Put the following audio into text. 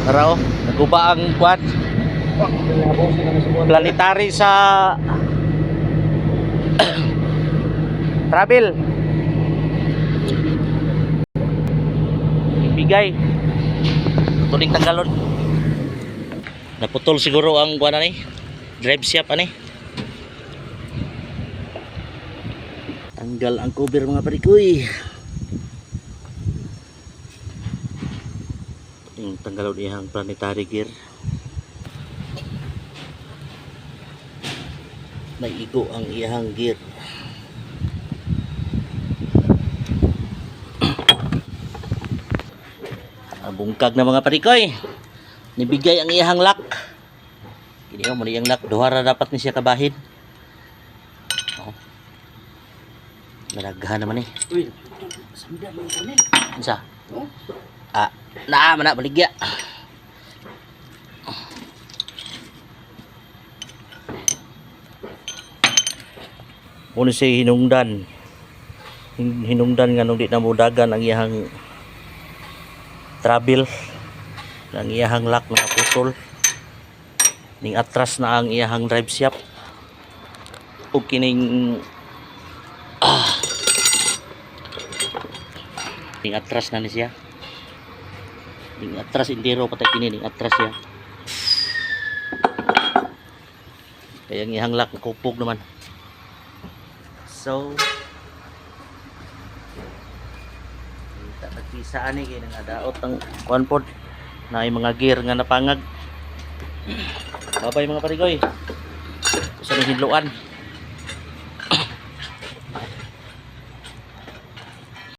Rao, naguba ang quad planetary sa travel. Ibigay. Tuling tanggalon. Naputol siguro ang kuan ani. Drive shaft ani. Tanggal ang cover mga parikoy. Tuling tanggalon iyang planetary gear. Naigo ang iyang gear. Bungkag na mga parikoy. Nibigay ang iyang lock. Kini mo iyang lock, duha ra dapat ni siya kabahin. Oh. Malaghan naman eh. Uy, samda man kami. Unsa? Oh? Ah, naa man na baligya. Muna siya hinungdan. Hinungdan nga nung di na mudagan ang iyang travel. Ang iyang lock na putol. Ning atras na ang iyang drive shaft. O kining ning atras na ni siya. Ning atras intero patay kini ning atras siya. Kaya ang iyang lock nakupog naman. So nagpisa ani kay nang adaot ang kuan pod na ay mga gear nga napangag. Babay mga parigoy. Sa hidloan.